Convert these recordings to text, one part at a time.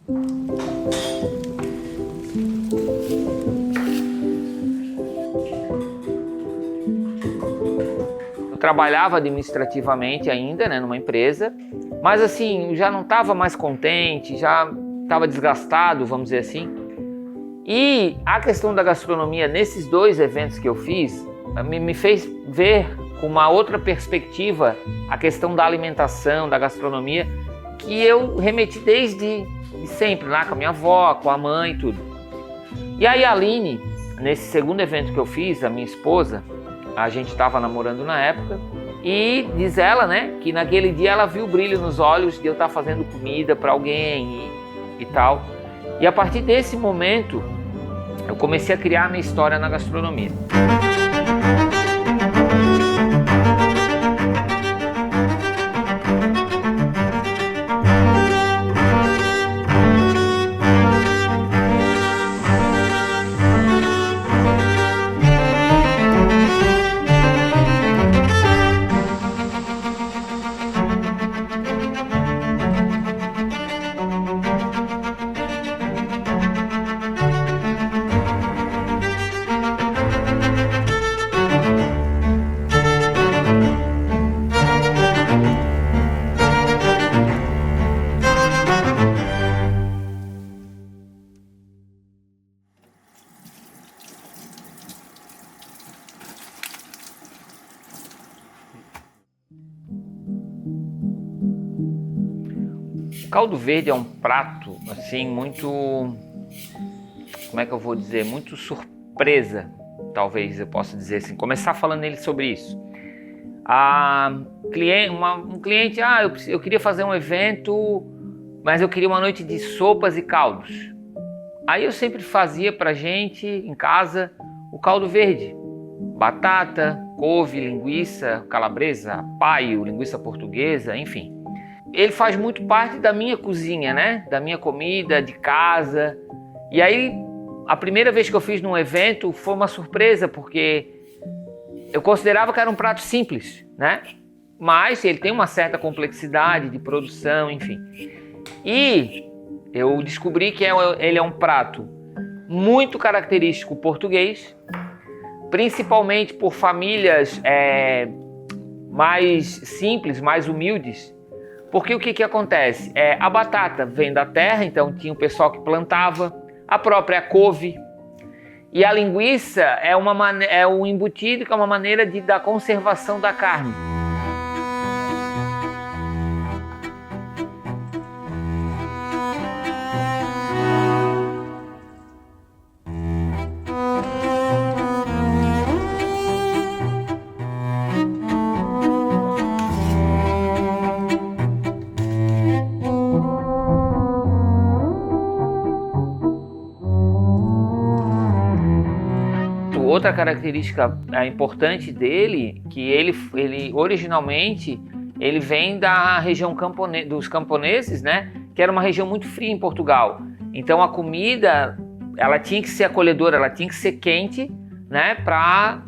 Eu trabalhava administrativamente ainda, né, numa empresa, mas assim, eu já não estava mais contente, já estava desgastado, vamos dizer assim. E a questão da gastronomia nesses 2 eventos que eu fiz me fez ver com uma outra perspectiva a questão da alimentação, da gastronomia, que eu remeti desde sempre, lá com a minha avó, com a mãe e tudo. E aí a Aline, nesse segundo evento que eu fiz, a minha esposa, a gente estava namorando na época, e diz ela, né, que naquele dia ela viu o brilho nos olhos de eu estar fazendo comida para alguém e tal. E a partir desse momento, eu comecei a criar a minha história na gastronomia. O caldo verde é um prato, assim, muito, como é que eu vou dizer, muito surpresa, talvez eu possa dizer assim, começar falando nele sobre isso. Um cliente, eu queria fazer um evento, mas eu queria uma noite de sopas e caldos. Aí eu sempre fazia pra gente, em casa, o caldo verde. Batata, couve, linguiça, calabresa, paio, linguiça portuguesa, enfim. Ele faz muito parte da minha cozinha, né? Da minha comida, de casa. E aí, a primeira vez que eu fiz num evento foi uma surpresa, porque eu considerava que era um prato simples, né? Mas ele tem uma certa complexidade de produção, enfim. E eu descobri que ele é um prato muito característico português, principalmente por famílias mais simples, mais humildes. Porque o que acontece? A batata vem da terra, então tinha o pessoal que plantava, a própria couve. E a linguiça é um embutido que é uma maneira da conservação da carne. Outra característica importante dele, que ele originalmente ele vem da região dos camponeses, né? Que era uma região muito fria em Portugal. Então a comida ela tinha que ser acolhedora, ela tinha que ser quente, né? Para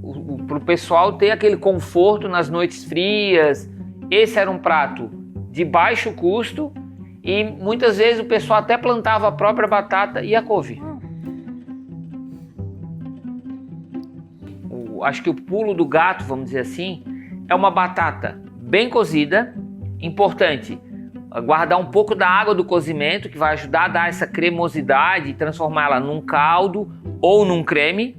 o pessoal ter aquele conforto nas noites frias. Esse era um prato de baixo custo e muitas vezes o pessoal até plantava a própria batata e a couve. Acho que o pulo do gato, vamos dizer assim, é uma batata bem cozida. Importante, guardar um pouco da água do cozimento, que vai ajudar a dar essa cremosidade e transformá-la num caldo ou num creme.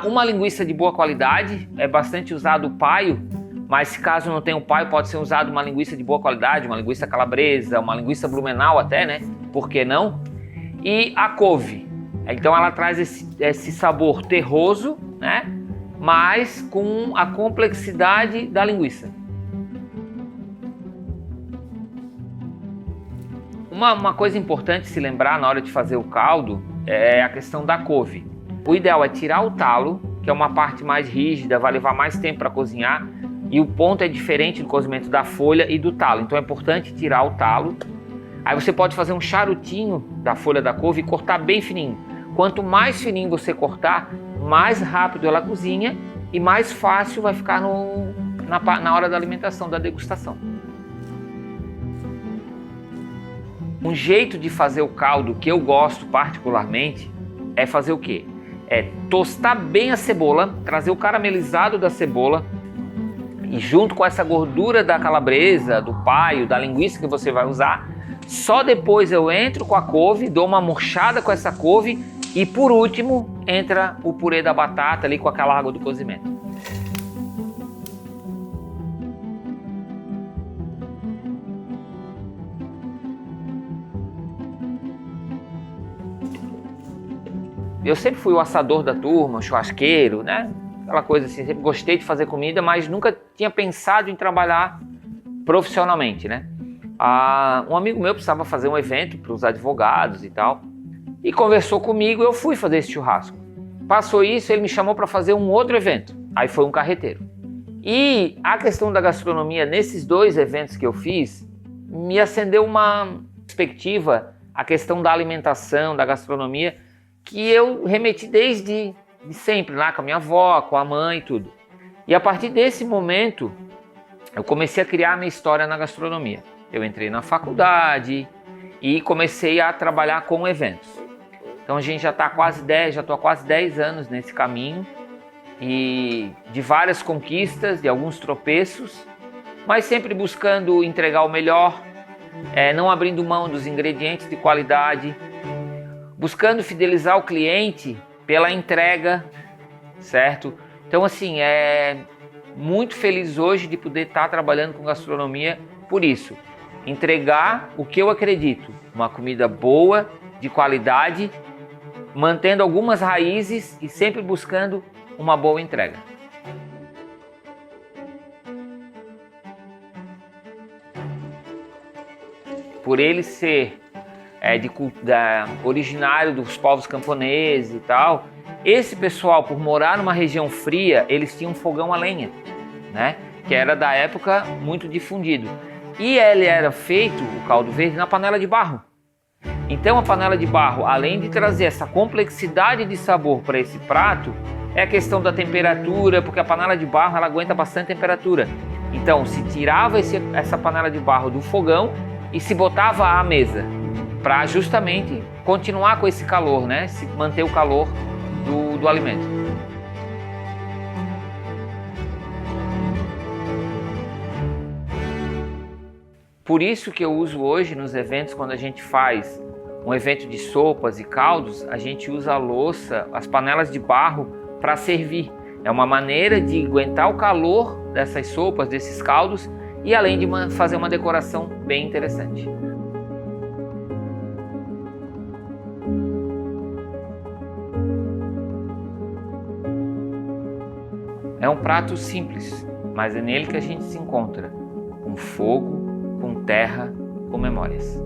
Uma linguiça de boa qualidade, é bastante usado o paio, mas se caso não tenha o paio, pode ser usado uma linguiça de boa qualidade, uma linguiça calabresa, uma linguiça blumenau até, né? Por que não? E a couve. Então ela traz esse sabor terroso, né? Mas com a complexidade da linguiça. Uma coisa importante se lembrar na hora de fazer o caldo é a questão da couve. O ideal é tirar o talo, que é uma parte mais rígida, vai levar mais tempo para cozinhar, e o ponto é diferente do cozimento da folha e do talo. Então é importante tirar o talo. Aí você pode fazer um charutinho da folha da couve e cortar bem fininho. Quanto mais fininho você cortar, mais rápido ela cozinha e mais fácil vai ficar na hora da alimentação, da degustação. Um jeito de fazer o caldo que eu gosto particularmente é fazer o quê? É tostar bem a cebola, trazer o caramelizado da cebola e junto com essa gordura da calabresa, do paio, da linguiça que você vai usar, só depois eu entro com a couve, dou uma murchada com essa couve e por último entra o purê da batata ali com aquela água do cozimento. Eu sempre fui o assador da turma, o churrasqueiro, né? Aquela coisa assim, sempre gostei de fazer comida, mas nunca tinha pensado em trabalhar profissionalmente, né? Um amigo meu precisava fazer um evento para os advogados e tal, e conversou comigo e eu fui fazer esse churrasco. Passou isso, ele me chamou para fazer um outro evento, aí foi um carreteiro. E a questão da gastronomia nesses dois eventos que eu fiz, me acendeu uma perspectiva, a questão da alimentação, da gastronomia, que eu remeti desde sempre, lá com a minha avó, com a mãe e tudo. E a partir desse momento, eu comecei a criar a minha história na gastronomia. Eu entrei na faculdade e comecei a trabalhar com eventos. Então a gente já estou há quase 10 anos nesse caminho, e de várias conquistas, de alguns tropeços, mas sempre buscando entregar o melhor, não abrindo mão dos ingredientes de qualidade, buscando fidelizar o cliente pela entrega, certo? Então assim, muito feliz hoje de poder estar trabalhando com gastronomia por isso. Entregar o que eu acredito, uma comida boa, de qualidade, mantendo algumas raízes e sempre buscando uma boa entrega. Por ele ser originário dos povos camponeses e tal, esse pessoal, por morar numa região fria, eles tinham um fogão a lenha, né? Que era da época muito difundido. E ele era feito, o caldo verde, na panela de barro. Então a panela de barro, além de trazer essa complexidade de sabor para esse prato, é a questão da temperatura, porque a panela de barro ela aguenta bastante temperatura. Então se tirava essa panela de barro do fogão e se botava à mesa, para justamente continuar com esse calor, né? Se manter o calor do alimento. Por isso que eu uso hoje nos eventos, quando a gente faz um evento de sopas e caldos, a gente usa a louça, as panelas de barro para servir. É uma maneira de aguentar o calor dessas sopas, desses caldos, e além de fazer uma decoração bem interessante. É um prato simples, mas é nele que a gente se encontra, com fogo, com terra, com memórias.